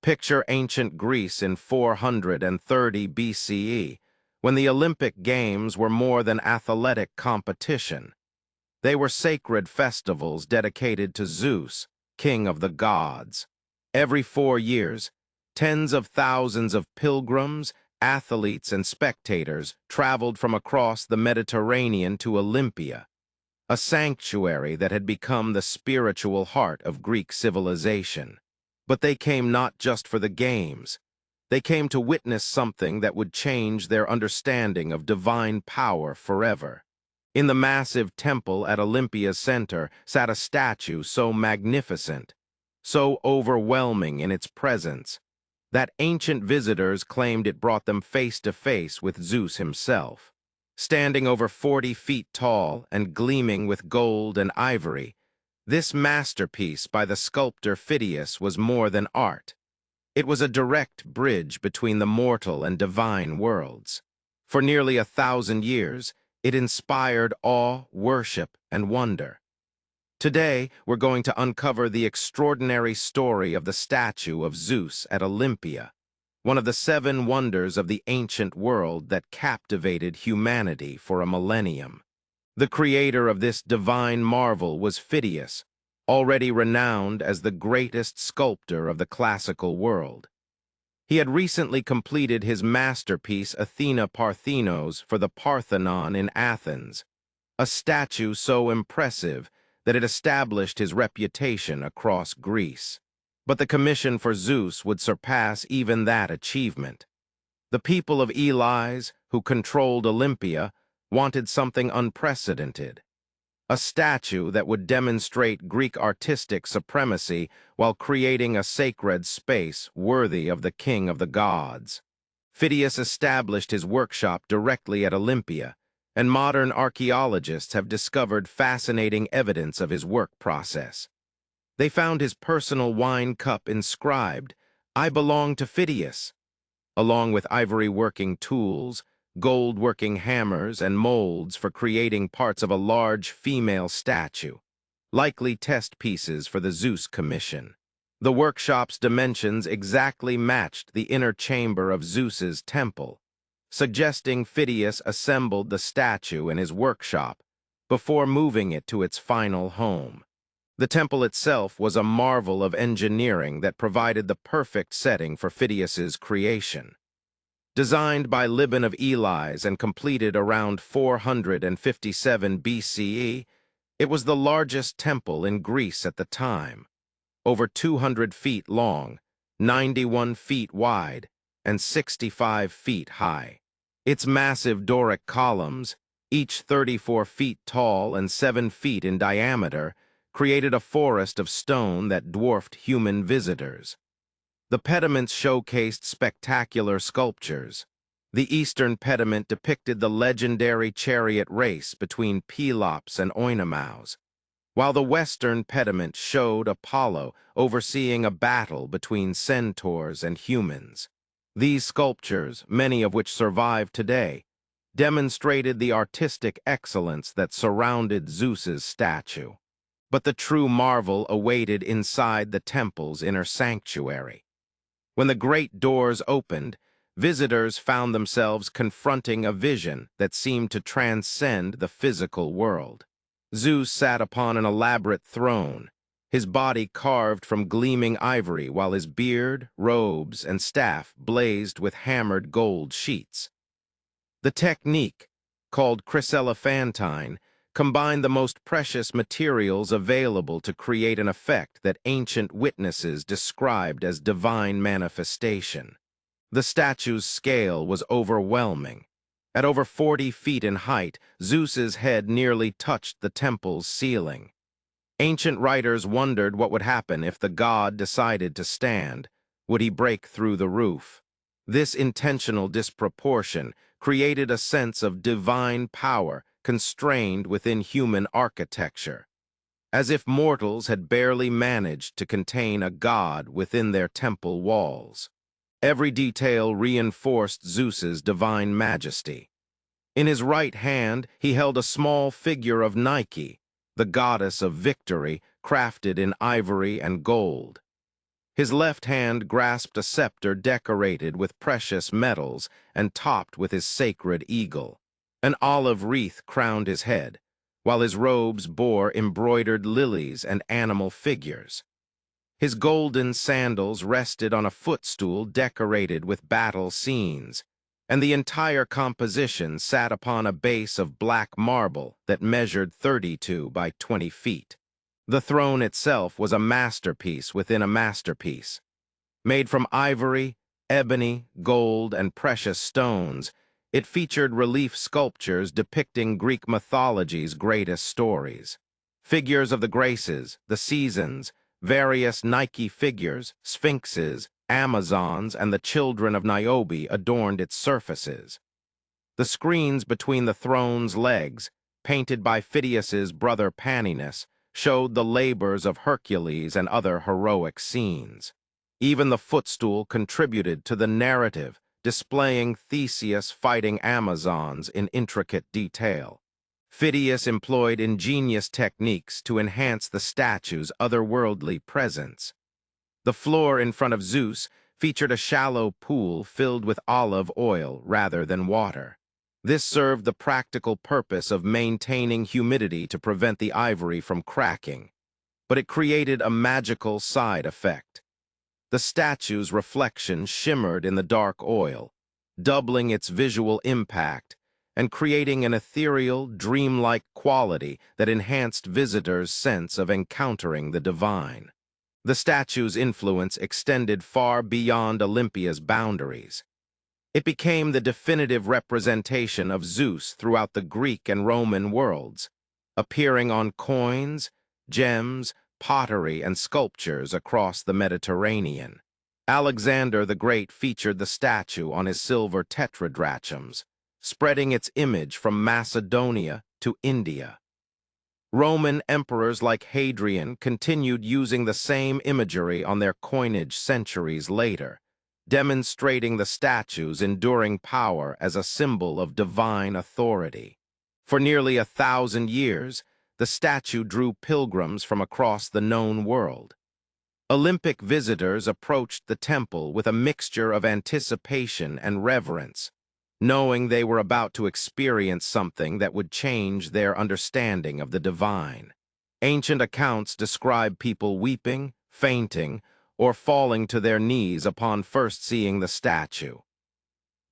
Picture ancient Greece in 430 BCE, when the Olympic Games were more than athletic competition. They were sacred festivals dedicated to Zeus, king of the gods. Every 4 years, tens of thousands of pilgrims, athletes, and spectators traveled from across the Mediterranean to Olympia, a sanctuary that had become the spiritual heart of Greek civilization. But they came not just for the games. They came to witness something that would change their understanding of divine power forever. In the massive temple at Olympia's center sat a statue so magnificent, so overwhelming in its presence, that ancient visitors claimed it brought them face to face with Zeus himself. Standing over 40 feet tall and gleaming with gold and ivory, this masterpiece by the sculptor Phidias was more than art. It was a direct bridge between the mortal and divine worlds. For nearly 1,000 years, it inspired awe, worship, and wonder. Today, we're going to uncover the extraordinary story of the statue of Zeus at Olympia, one of the 7 wonders of the ancient world that captivated humanity for a millennium. The creator of this divine marvel was Phidias, already renowned as the greatest sculptor of the classical world. He had recently completed his masterpiece Athena Parthenos for the Parthenon in Athens, a statue so impressive that it established his reputation across Greece. But the commission for Zeus would surpass even that achievement. The people of Elysium, who controlled Olympia, wanted something unprecedented, a statue that would demonstrate Greek artistic supremacy while creating a sacred space worthy of the king of the gods. Phidias established his workshop directly at Olympia, and modern archaeologists have discovered fascinating evidence of his work process. They found his personal wine cup inscribed, "I belong to Phidias," along with ivory working tools, gold working hammers, and molds for creating parts of a large female statue, likely test pieces for the Zeus commission. The workshop's dimensions exactly matched the inner chamber of Zeus's temple, suggesting Phidias assembled the statue in his workshop before moving it to its final home. The temple itself was a marvel of engineering that provided the perfect setting for Phidias's creation. Designed by Liban of Elysium and completed around 457 BCE, it was the largest temple in Greece at the time, over 200 feet long, 91 feet wide, and 65 feet high. Its massive Doric columns, each 34 feet tall and 7 feet in diameter, created a forest of stone that dwarfed human visitors. The pediments showcased spectacular sculptures. The eastern pediment depicted the legendary chariot race between Pelops and Oenomaus, while the western pediment showed Apollo overseeing a battle between centaurs and humans. These sculptures, many of which survive today, demonstrated the artistic excellence that surrounded Zeus's statue. But the true marvel awaited inside the temple's inner sanctuary. When the great doors opened, visitors found themselves confronting a vision that seemed to transcend the physical world. Zeus sat upon an elaborate throne, his body carved from gleaming ivory while his beard, robes, and staff blazed with hammered gold sheets. The technique, called chryselephantine, combined the most precious materials available to create an effect that ancient witnesses described as divine manifestation. The statue's scale was overwhelming. At over 40 feet in height, Zeus's head nearly touched the temple's ceiling. Ancient writers wondered what would happen if the god decided to stand. Would he break through the roof? This intentional disproportion created a sense of divine power constrained within human architecture, as if mortals had barely managed to contain a god within their temple walls. Every detail reinforced Zeus's divine majesty. In his right hand, he held a small figure of Nike, the goddess of victory, crafted in ivory and gold. His left hand grasped a scepter decorated with precious metals and topped with his sacred eagle. An olive wreath crowned his head, while his robes bore embroidered lilies and animal figures. His golden sandals rested on a footstool decorated with battle scenes, and the entire composition sat upon a base of black marble that measured 32 by 20 feet. The throne itself was a masterpiece within a masterpiece. Made from ivory, ebony, gold, and precious stones, it featured relief sculptures depicting Greek mythology's greatest stories. Figures of the Graces, the seasons, various Nike figures, sphinxes, Amazons, and the children of Niobe adorned its surfaces. The screens between the throne's legs, painted by Phidias's brother Paninus, showed the labors of Hercules and other heroic scenes. Even the footstool contributed to the narrative, displaying Theseus fighting Amazons in intricate detail. Phidias employed ingenious techniques to enhance the statue's otherworldly presence. The floor in front of Zeus featured a shallow pool filled with olive oil rather than water. This served the practical purpose of maintaining humidity to prevent the ivory from cracking, but it created a magical side effect. The statue's reflection shimmered in the dark oil, doubling its visual impact and creating an ethereal, dreamlike quality that enhanced visitors' sense of encountering the divine. The statue's influence extended far beyond Olympia's boundaries. It became the definitive representation of Zeus throughout the Greek and Roman worlds, appearing on coins, gems, pottery, and sculptures across the Mediterranean. Alexander the Great featured the statue on his silver tetradrachms, spreading its image from Macedonia to India. Roman emperors like Hadrian continued using the same imagery on their coinage centuries later, demonstrating the statue's enduring power as a symbol of divine authority. For nearly 1,000 years, the statue drew pilgrims from across the known world. Olympic visitors approached the temple with a mixture of anticipation and reverence, knowing they were about to experience something that would change their understanding of the divine. Ancient accounts describe people weeping, fainting, or falling to their knees upon first seeing the statue.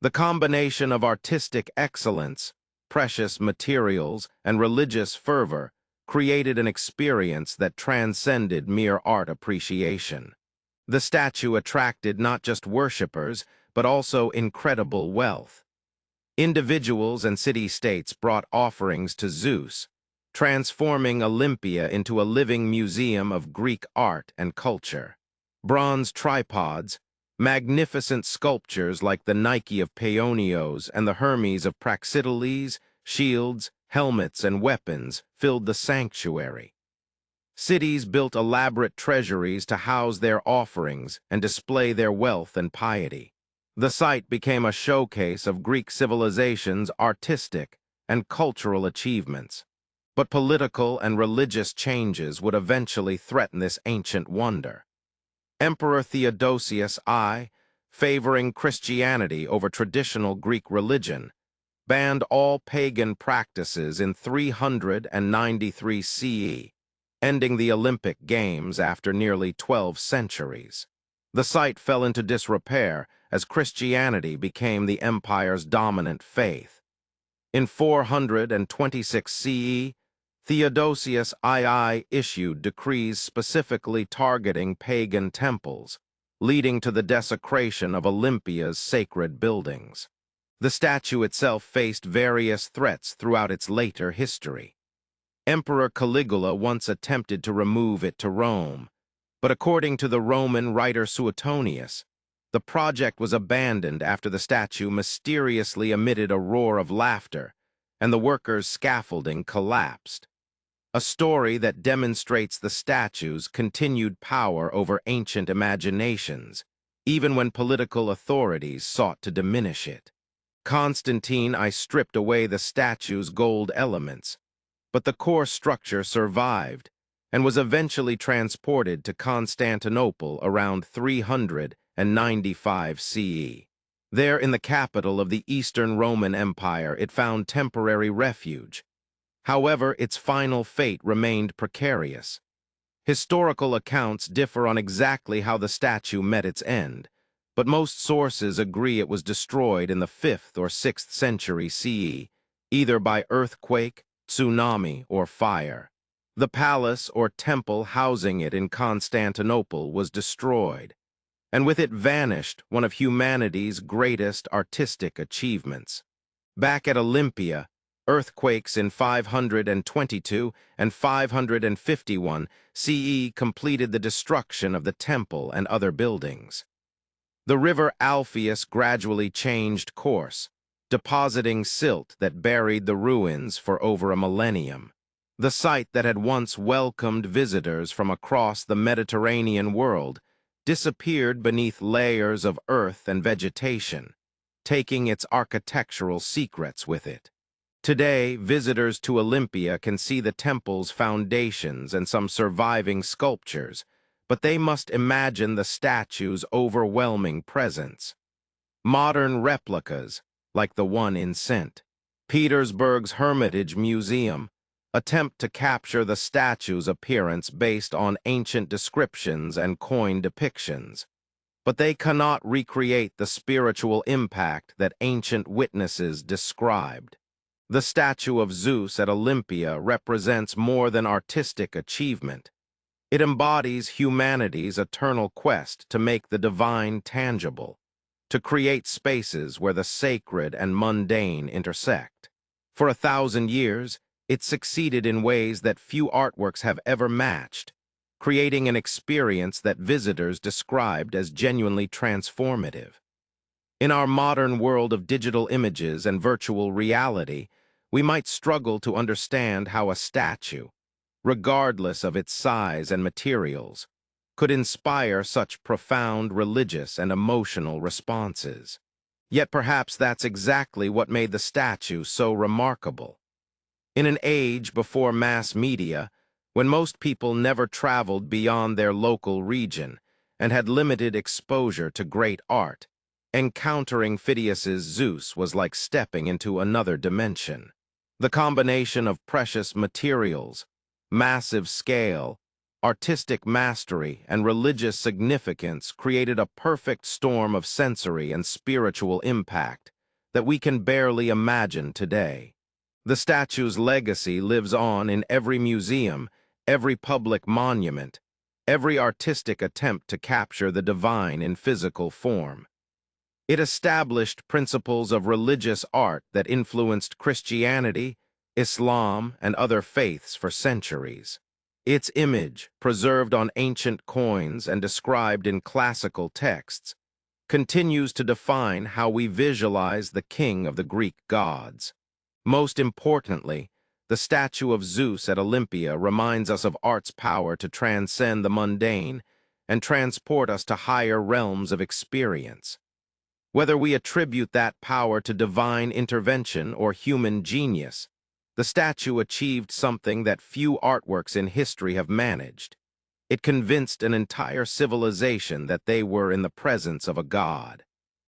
The combination of artistic excellence, precious materials, and religious fervor created an experience that transcended mere art appreciation. The statue attracted not just worshippers, but also incredible wealth. Individuals and city-states brought offerings to Zeus, transforming Olympia into a living museum of Greek art and culture. Bronze tripods, magnificent sculptures like the Nike of Paeonios and the Hermes of Praxiteles, shields, helmets, and weapons filled the sanctuary. Cities built elaborate treasuries to house their offerings and display their wealth and piety. The site became a showcase of Greek civilization's artistic and cultural achievements. But political and religious changes would eventually threaten this ancient wonder. Emperor Theodosius I, favoring Christianity over traditional Greek religion, banned all pagan practices in 393 CE, ending the Olympic Games after nearly 12 centuries. The site fell into disrepair as Christianity became the empire's dominant faith. In 426 CE, Theodosius II issued decrees specifically targeting pagan temples, leading to the desecration of Olympia's sacred buildings. The statue itself faced various threats throughout its later history. Emperor Caligula once attempted to remove it to Rome, but according to the Roman writer Suetonius, the project was abandoned after the statue mysteriously emitted a roar of laughter and the workers' scaffolding collapsed. A story that demonstrates the statue's continued power over ancient imaginations, even when political authorities sought to diminish it. Constantine I stripped away the statue's gold elements, but the core structure survived, and was eventually transported to Constantinople around 395 CE. There, in the capital of the Eastern Roman Empire, it found temporary refuge. However, its final fate remained precarious. Historical accounts differ on exactly how the statue met its end, but most sources agree it was destroyed in the 5th or 6th century CE, either by earthquake, tsunami, or fire. The palace or temple housing it in Constantinople was destroyed, and with it vanished one of humanity's greatest artistic achievements. Back at Olympia, earthquakes in 522 and 551 CE completed the destruction of the temple and other buildings. The river Alpheus gradually changed course, depositing silt that buried the ruins for over a millennium. The site that had once welcomed visitors from across the Mediterranean world disappeared beneath layers of earth and vegetation, taking its architectural secrets with it. Today, visitors to Olympia can see the temple's foundations and some surviving sculptures, but they must imagine the statue's overwhelming presence. Modern replicas, like the one in St. Petersburg's Hermitage Museum, attempt to capture the statue's appearance based on ancient descriptions and coin depictions, but they cannot recreate the spiritual impact that ancient witnesses described. The statue of Zeus at Olympia represents more than artistic achievement. It embodies humanity's eternal quest to make the divine tangible, to create spaces where the sacred and mundane intersect. For 1,000 years, it succeeded in ways that few artworks have ever matched, creating an experience that visitors described as genuinely transformative. In our modern world of digital images and virtual reality, we might struggle to understand how a statue, regardless of its size and materials, could inspire such profound religious and emotional responses. Yet perhaps that's exactly what made the statue so remarkable. In an age before mass media, when most people never traveled beyond their local region and had limited exposure to great art, encountering Phidias's Zeus was like stepping into another dimension. The combination of precious materials, massive scale, artistic mastery, and religious significance created a perfect storm of sensory and spiritual impact that we can barely imagine today. The statue's legacy lives on in every museum, every public monument, every artistic attempt to capture the divine in physical form. It established principles of religious art that influenced Christianity, Islam, and other faiths for centuries. Its image, preserved on ancient coins and described in classical texts, continues to define how we visualize the king of the Greek gods. Most importantly, the statue of Zeus at Olympia reminds us of art's power to transcend the mundane and transport us to higher realms of experience. Whether we attribute that power to divine intervention or human genius, the statue achieved something that few artworks in history have managed. It convinced an entire civilization that they were in the presence of a god.